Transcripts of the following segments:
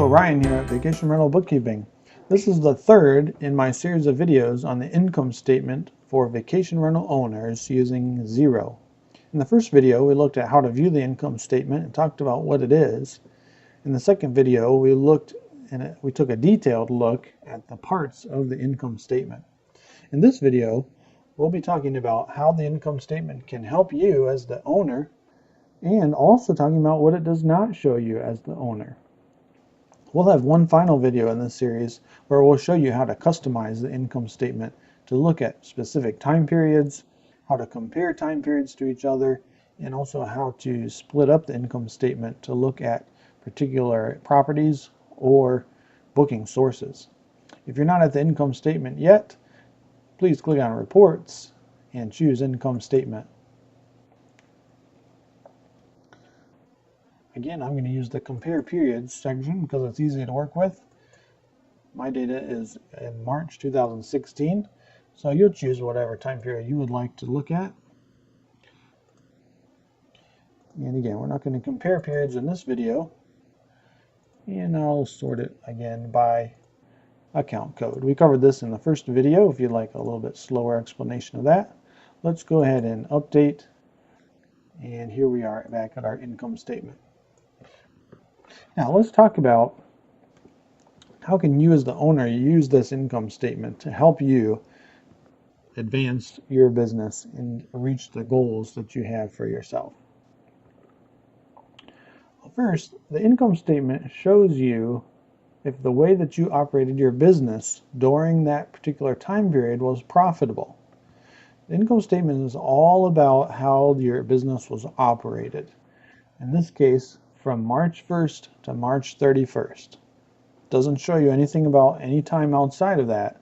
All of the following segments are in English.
Ryan here at Vacation Rental Bookkeeping. This is the third in my series of videos on the income statement for vacation rental owners using Xero. In the first video, we looked at how to view the income statement and talked about what it is. In the second video, we took a detailed look at the parts of the income statement. In this video, we'll be talking about how the income statement can help you as the owner, and also talking about what it does not show you as the owner. We'll have one final video in this series where we'll show you how to customize the income statement to look at specific time periods, how to compare time periods to each other, and also how to split up the income statement to look at particular properties or booking sources. If you're not at the income statement yet, please click on Reports and choose Income Statement. Again, I'm going to use the Compare Periods section because it's easy to work with. My data is in March 2016, so you'll choose whatever time period you would like to look at. And again, we're not going to compare periods in this video, and I'll sort it again by account code. We covered this in the first video. If you'd like a little bit slower explanation of that, let's go ahead and update, and here we are back at our income statement. Now let's talk about how can you as the owner use this income statement to help you advance your business and reach the goals that you have for yourself. First, the income statement shows you if the way that you operated your business during that particular time period was profitable. The income statement is all about how your business was operated. In this case, from March 1st to March 31st. Doesn't show you anything about any time outside of that.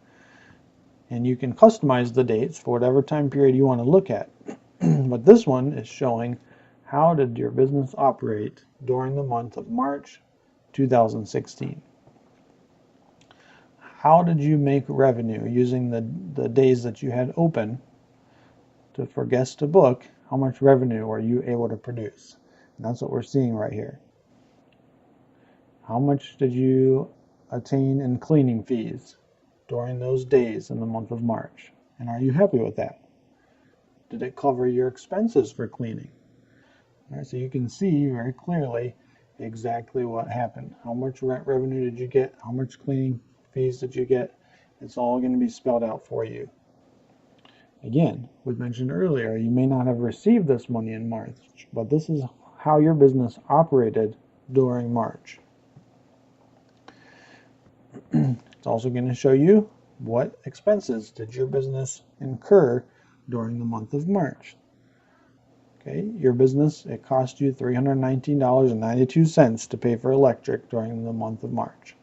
And you can customize the dates for whatever time period you want to look at. But this one is showing how did your business operate during the month of March 2016. How did you make revenue using the days that you had open for guests to book? How much revenue were you able to produce? And that's what we're seeing right here. How much did you attain in cleaning fees during those days in the month of March? And are you happy with that? Did it cover your expenses for cleaning? All right, so you can see very clearly exactly what happened. How much rent revenue did you get? How much cleaning fees did you get? It's all going to be spelled out for you. Again, we mentioned earlier, you may not have received this money in March, but this is how your business operated during March. It's also going to show you what expenses did your business incur during the month of March. Okay, your business, it cost you $319.92 to pay for electric during the month of March.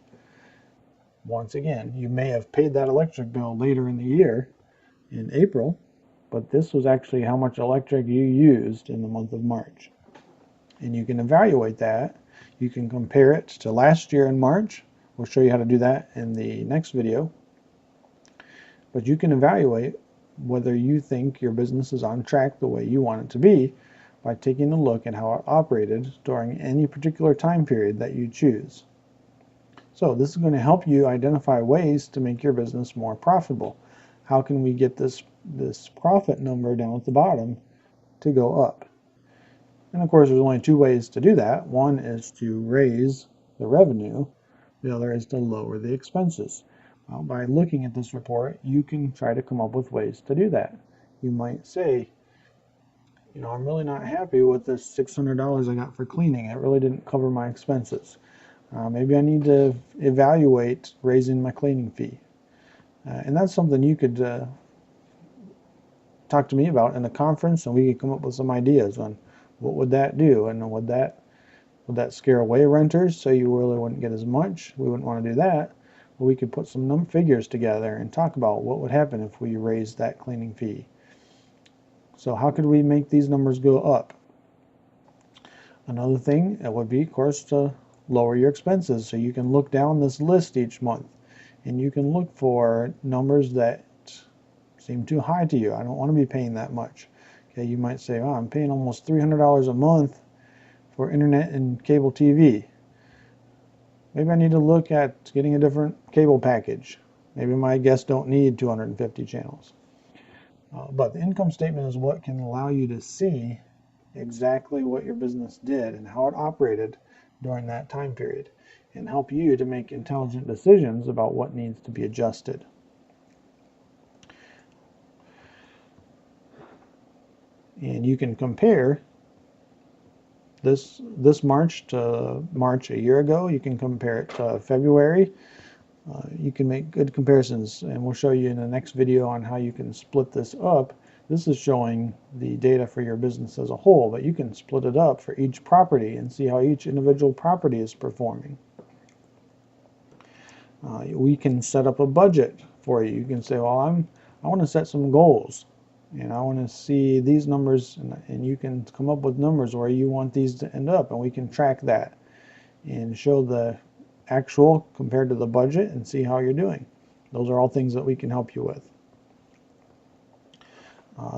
Once again, you may have paid that electric bill later in the year, in April, but this was actually how much electric you used in the month of March. And you can evaluate that. You can compare it to last year in March. We'll show you how to do that in the next video. But you can evaluate whether you think your business is on track the way you want it to be by taking a look at how it operated during any particular time period that you choose. So this is going to help you identify ways to make your business more profitable. How can we get this profit number down at the bottom to go up? And of course, there's only two ways to do that. One is to raise the revenue. The other is to lower the expenses. Well, by looking at this report, you can try to come up with ways to do that. You might say, I'm really not happy with this $600 I got for cleaning. It really didn't cover my expenses. Maybe I need to evaluate raising my cleaning fee. And that's something you could talk to me about in a conference, and we could come up with some ideas on what would that do, and would that scare away renters so you really wouldn't get as much? We wouldn't want to do that. But we could put some figures together and talk about what would happen if we raised that cleaning fee. So how could we make these numbers go up? Another thing would be, of course, to lower your expenses. So you can look down this list each month and you can look for numbers that seem too high to you. I don't want to be paying that much. Okay, you might say, I'm paying almost $300 a month for internet and cable TV. Maybe I need to look at getting a different cable package. Maybe my guests don't need 250 channels. But the income statement is what can allow you to see exactly what your business did and how it operated during that time period, and help you to make intelligent decisions about what needs to be adjusted. And you can compare this March to March a year ago. You can compare it to February. You can make good comparisons, and we'll show you in the next video on how you can split this up. This is showing the data for your business as a whole, but you can split it up for each property and see how each individual property is performing. We can set up a budget for you. You can say, well, I want to set some goals, and I want to see these numbers, and you can come up with numbers where you want these to end up, and we can track that and show the actual compared to the budget and see how you're doing. Those are all things that we can help you with.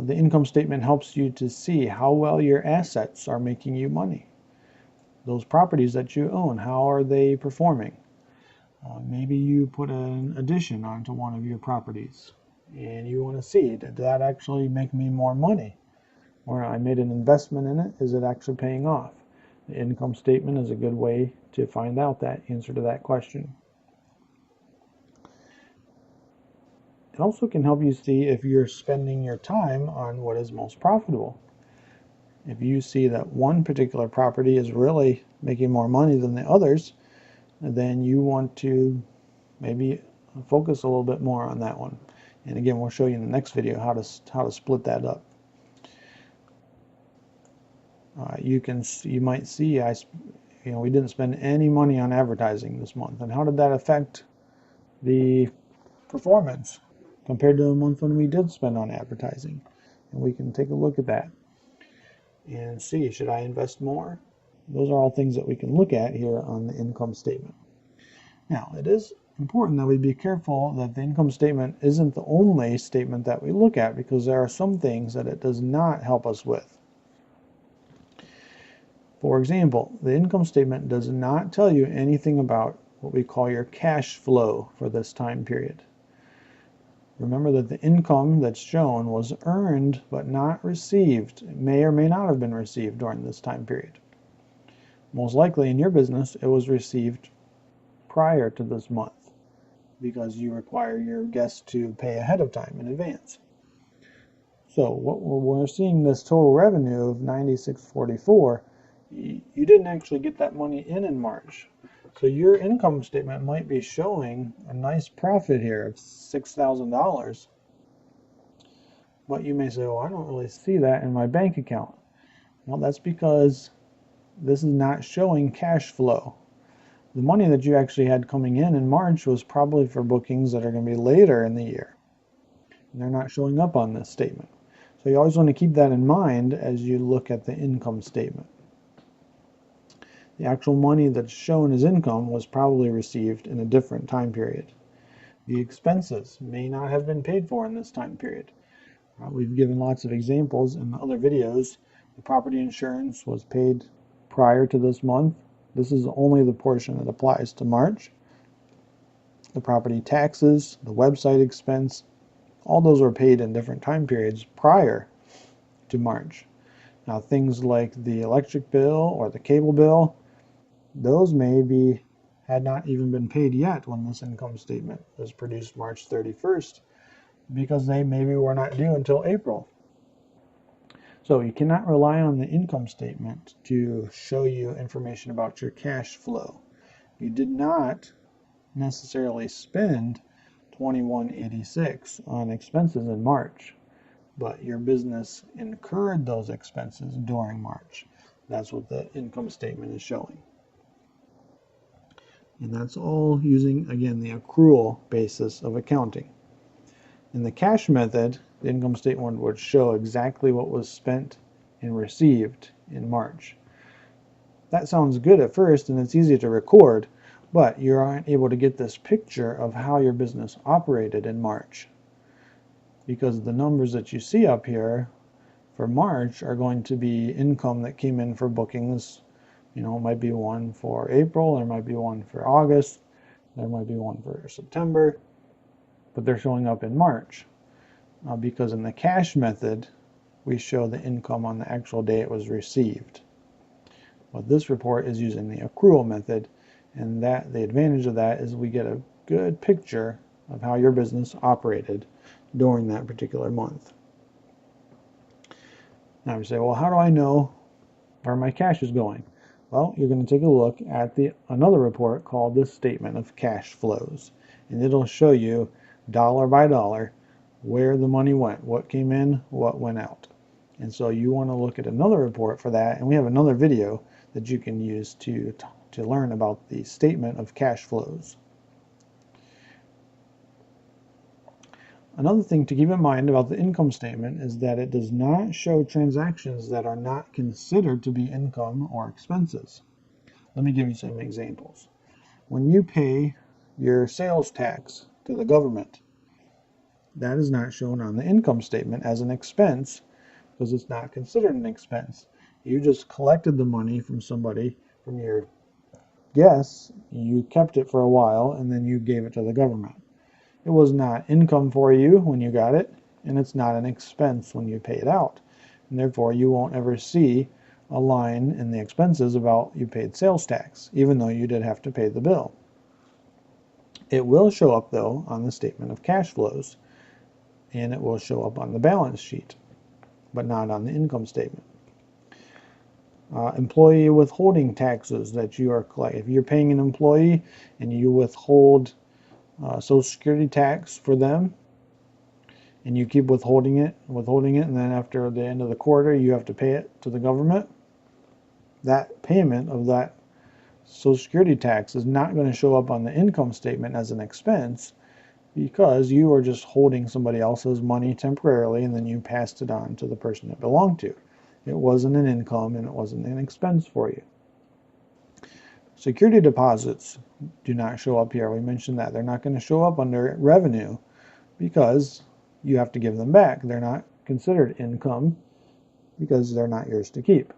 The income statement helps you to see how well your assets are making you money. Those properties that you own, how are they performing? Maybe you put an addition onto one of your properties and you want to see, did that actually make me more money? Or I made an investment in it, is it actually paying off? The income statement is a good way to find out that answer to that question. It also can help you see if you're spending your time on what is most profitable. If you see that one particular property is really making more money than the others, then you want to maybe focus a little bit more on that one. And again, we'll show you in the next video how to split that up. You might see we didn't spend any money on advertising this month, and how did that affect the performance compared to the month when we did spend on advertising? And we can take a look at that and see, should I invest more? Those are all things that we can look at here on the income statement. Now, it is important that we be careful that the income statement isn't the only statement that we look at, because there are some things that it does not help us with. For example, the income statement does not tell you anything about what we call your cash flow for this time period. Remember that the income that's shown was earned but not received. It may or may not have been received during this time period. Most likely in your business, it was received prior to this month, because you require your guests to pay ahead of time in advance. So what we're seeing, this total revenue of $96.44, you didn't actually get that money in March. So your income statement might be showing a nice profit here of $6,000, but you may say, well, I don't really see that in my bank account. Well, that's because this is not showing cash flow. The money that you actually had coming in March was probably for bookings that are going to be later in the year, and they're not showing up on this statement. So you always want to keep that in mind as you look at the income statement. The actual money that's shown as income was probably received in a different time period. The expenses may not have been paid for in this time period. We've given lots of examples in the other videos. The property insurance was paid prior to this month. This is only the portion that applies to March. The property taxes, the website expense, all those were paid in different time periods prior to March. Now, things like the electric bill or the cable bill, those had not even been paid yet when this income statement was produced March 31st, because they maybe were not due until April. So you cannot rely on the income statement to show you information about your cash flow. You did not necessarily spend $21.86 on expenses in March, but your business incurred those expenses during March. That's what the income statement is showing. And that's all using, again, the accrual basis of accounting. In the cash method, the income statement would show exactly what was spent and received in March. That sounds good at first, and it's easy to record, but you aren't able to get this picture of how your business operated in March, because the numbers that you see up here for March are going to be income that came in for bookings You know, it might be one for April, there might be one for August, there might be one for September, but they're showing up in March. Because in the cash method, we show the income on the actual day it was received. But this report is using the accrual method, and that the advantage of that is we get a good picture of how your business operated during that particular month. Now you say, well, how do I know where my cash is going? Well, you're going to take a look at another report called the Statement of Cash Flows, and it'll show you dollar by dollar where the money went, what came in, what went out. And so you want to look at another report for that, and we have another video that you can use to learn about the Statement of Cash Flows. Another thing to keep in mind about the income statement is that it does not show transactions that are not considered to be income or expenses. Let me give you some examples. When you pay your sales tax to the government, that is not shown on the income statement as an expense because it's not considered an expense. You just collected the money from somebody, from your guests, you kept it for a while, and then you gave it to the government. It was not income for you when you got it, and it's not an expense when you pay it out. And therefore, you won't ever see a line in the expenses about you paid sales tax, even though you did have to pay the bill. It will show up, though, on the statement of cash flows, and it will show up on the balance sheet, but not on the income statement. Employee withholding taxes that you are collecting. If you're paying an employee and you withhold Social Security tax for them, and you keep withholding it, and then after the end of the quarter, you have to pay it to the government. That payment of that Social Security tax is not going to show up on the income statement as an expense because you are just holding somebody else's money temporarily, and then you passed it on to the person it belonged to. It wasn't an income, and it wasn't an expense for you. Security deposits do not show up here. We mentioned that. They're not going to show up under revenue because you have to give them back. They're not considered income because they're not yours to keep.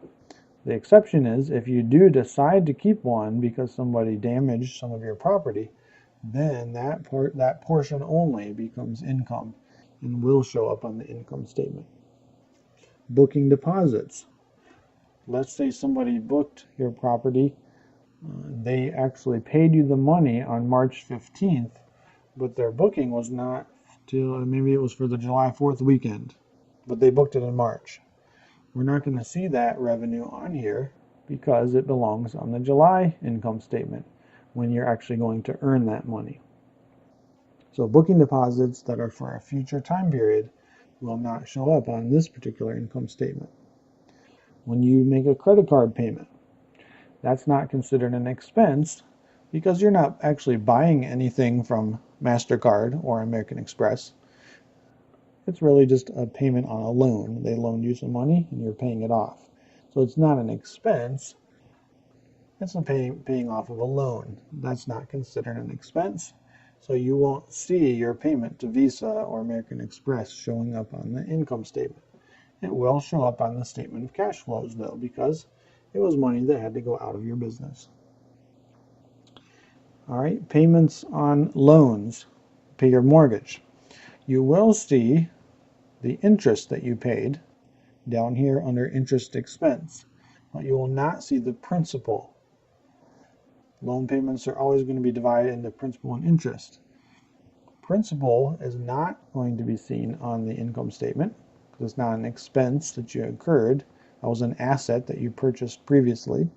The exception is if you do decide to keep one because somebody damaged some of your property, then that portion only becomes income and will show up on the income statement. Booking deposits. Let's say somebody booked your property. They actually paid you the money on March 15th, but their booking was not till, maybe it was for the July 4th weekend, but they booked it in March. We're not going to see that revenue on here because it belongs on the July income statement when you're actually going to earn that money. So booking deposits that are for a future time period will not show up on this particular income statement. When you make a credit card payment, that's not considered an expense because you're not actually buying anything from MasterCard or American Express. It's really just a payment on a loan. They loaned you some money and you're paying it off. So it's not an expense. It's a paying off of a loan. That's not considered an expense. So you won't see your payment to Visa or American Express showing up on the income statement. It will show up on the statement of cash flows, though, because it was money that had to go out of your business. All right, payments on loans. Pay your mortgage. You will see the interest that you paid down here under interest expense, but you will not see the principal. Loan payments are always going to be divided into principal and interest. Principal is not going to be seen on the income statement because it's not an expense that you incurred. That was an asset that you purchased previously.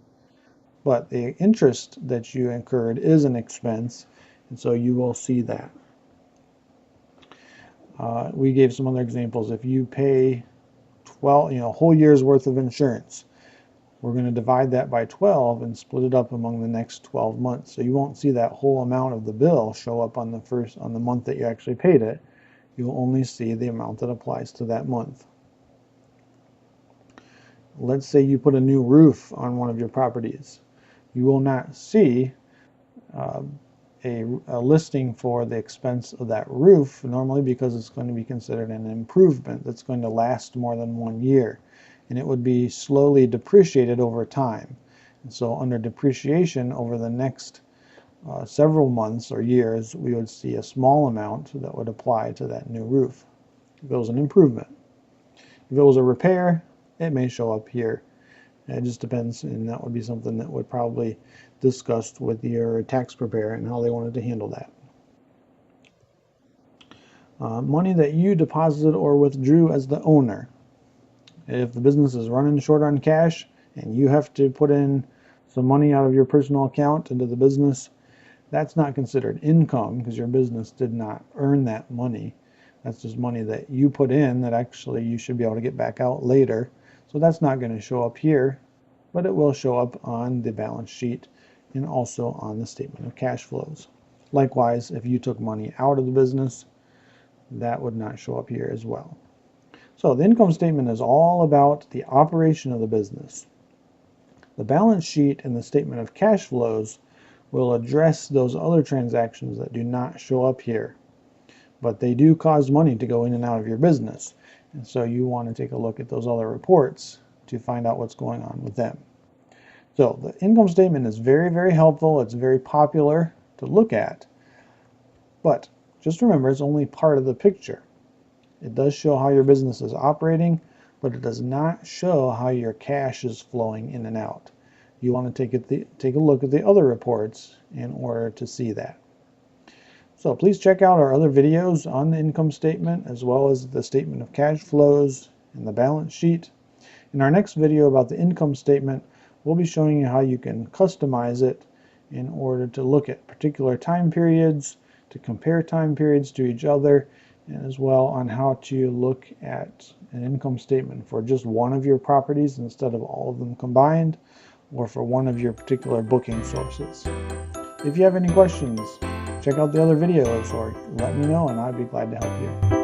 But the interest that you incurred is an expense, and so you will see that. We gave some other examples. If you pay 12, a whole year's worth of insurance, we're going to divide that by 12 and split it up among the next 12 months. So you won't see that whole amount of the bill show up on the month that you actually paid it. You'll only see the amount that applies to that month. Let's say you put a new roof on one of your properties. You will not see a listing for the expense of that roof normally because it's going to be considered an improvement that's going to last more than 1 year, and it would be slowly depreciated over time. And so under depreciation over the next several months or years, we would see a small amount that would apply to that new roof if it was an improvement. If it was a repair, it may show up here. It just depends, and that would be something that would probably discussed with your tax preparer and how they wanted to handle that. Money that you deposited or withdrew as the owner. If the business is running short on cash and you have to put in some money out of your personal account into the business, that's not considered income because your business did not earn that money. That's just money that you put in that actually you should be able to get back out later. So that's not going to show up here, but it will show up on the balance sheet and also on the statement of cash flows. Likewise, if you took money out of the business, that would not show up here as well. So the income statement is all about the operation of the business. The balance sheet and the statement of cash flows will address those other transactions that do not show up here, but they do cause money to go in and out of your business. And so you want to take a look at those other reports to find out what's going on with them. So the income statement is very, very helpful. It's very popular to look at, but just remember it's only part of the picture. It does show how your business is operating, but it does not show how your cash is flowing in and out. You want to take a look at the other reports in order to see that. So please check out our other videos on the income statement as well as the statement of cash flows and the balance sheet. In our next video about the income statement, we'll be showing you how you can customize it in order to look at particular time periods, to compare time periods to each other, and as well on how to look at an income statement for just one of your properties instead of all of them combined, or for one of your particular booking sources. If you have any questions, check out the other videos or let me know and I'd be glad to help you.